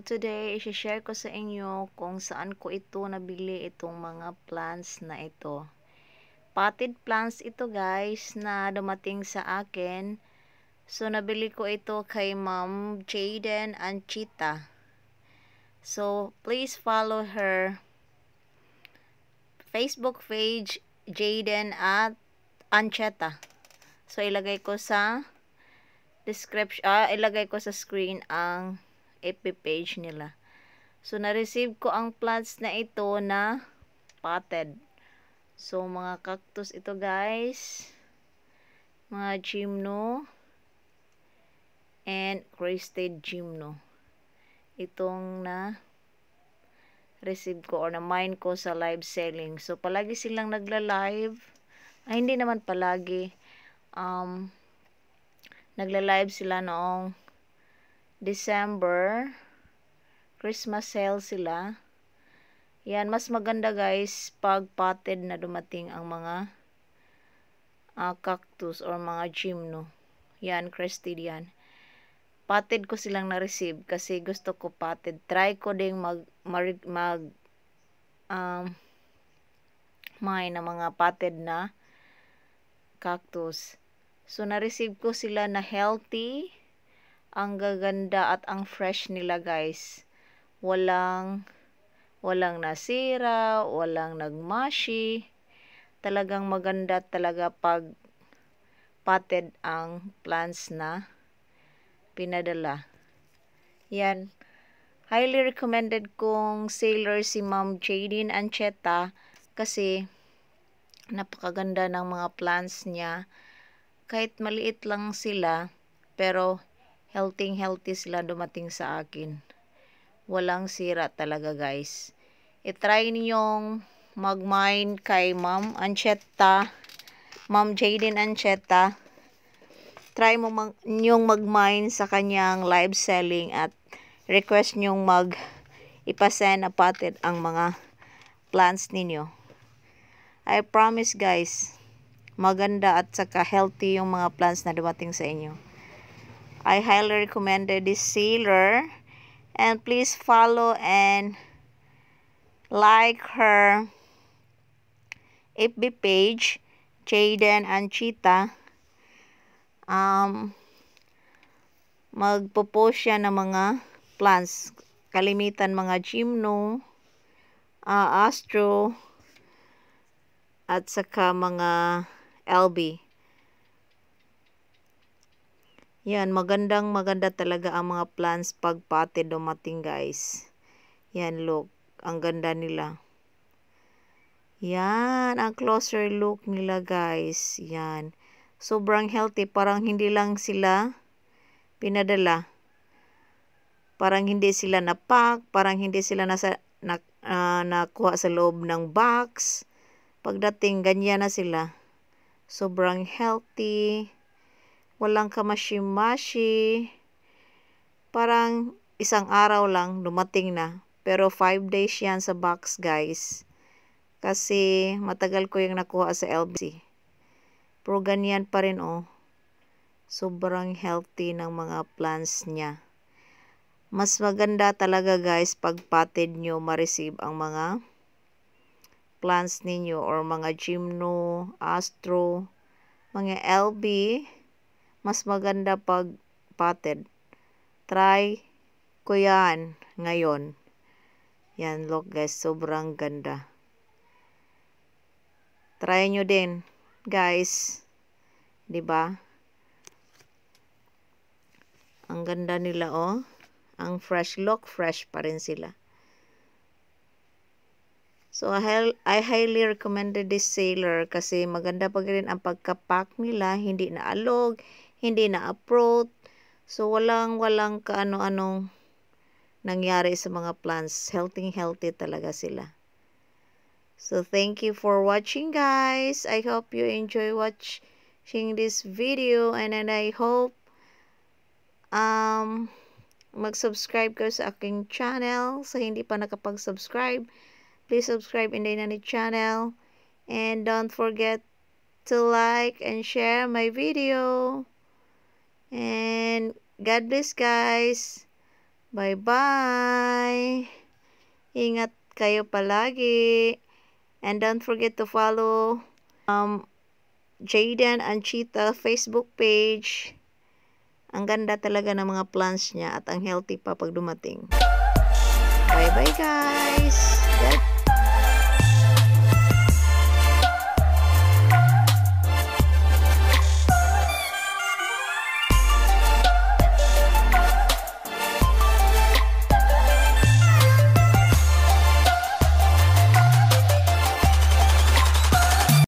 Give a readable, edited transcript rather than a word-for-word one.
today, i-share ko sa inyo kung saan ko ito nabili itong mga plants na ito. Potted plants ito guys na dumating sa akin. So, nabili ko ito kay Ma'am Jaden Anchita. So, please follow her Facebook page, Jaden at Ancheta. So, ilagay ko sa description, ilagay ko sa screen ang FB page nila. So, na-receive ko ang plants na ito na potted. So, mga cactus ito guys. Mga gymno. And crested gymno. Itong na receive ko or na mine ko sa live selling. So, palagi silang nagla-live. Ay, hindi naman palagi. Nagla-live sila noong December. Christmas sale sila. Yan, mas maganda guys pag potted na dumating ang mga cactus or mga gymno. Yan, crested yan. Potted ko silang na-receive kasi gusto ko potted. Try ko ding may na mga potted na cactus. So, na-receive ko sila na healthy. Ang gaganda at ang fresh nila guys. Walang nasira, walang nagmashi. Talagang maganda talaga pag potted ang plants na pinadala. Yan. Highly recommended kong seller si Ma'am Jaden Ancheta kasi napakaganda ng mga plants niya. Kahit maliit lang sila, pero healthy sila dumating sa akin. Walang sira talaga guys. I-try ninyong mag-mine kay Ma'am Ancheta, Ma'am Jaden Ancheta. Try mo nyong mag-mine sa kanyang live selling at request nyong ipasend na potted ang mga plants ninyo. I promise guys, maganda at saka healthy yung mga plants na dumating sa inyo. I highly recommended this seller. And please follow and like her FB page, Jaden Ancheta. Magpo-post siya ng mga plants. Kalimitan mga gymno, astro, at saka mga LB. Yan, maganda talaga ang mga plants pag potted dumating guys. Yan, look. Ang ganda nila. Yan, ang closer look nila guys. Yan. Sobrang healthy. Parang hindi lang sila pinadala. Parang hindi sila napak. Parang hindi sila nakuha sa loob ng box. Pagdating, ganyan na sila. Sobrang healthy. Walang kamashi-mashi. Parang isang araw lang dumating na. Pero 5 days yan sa box guys. Kasi matagal ko yung nakuha sa LBC. Pero ganyan pa rin oh. Sobrang healthy ng mga plants niya. Mas maganda talaga guys pag potted nyo ma-receive ang mga plants ninyo or mga gymno, astro, mga LB. Mas maganda pag potted. Try ko yan ngayon. Yan, look guys, sobrang ganda. Try nyo din, guys. 'Di ba? Ang ganda nila oh. Ang fresh look, fresh pa rin sila. So, I highly recommended this seller kasi maganda pa rin ang pagkapack nila. Hindi na alog, hindi na uproot. So, walang kaano-anong nangyari sa mga plants. Healthy talaga sila. So, thank you for watching guys. I hope you enjoy watching this video and I hope mag-subscribe kayo sa aking channel. Sa hindi pa nakapag-subscribe, please subscribe in the Inani channel. And don't forget to like and share my video. And God bless guys. Bye-bye. Ingat kayo palagi. And don't forget to follow Jaden and Cheetah Facebook page. Ang ganda talaga ng mga plants niya at ang healthy pa pag dumating. Bye-bye guys.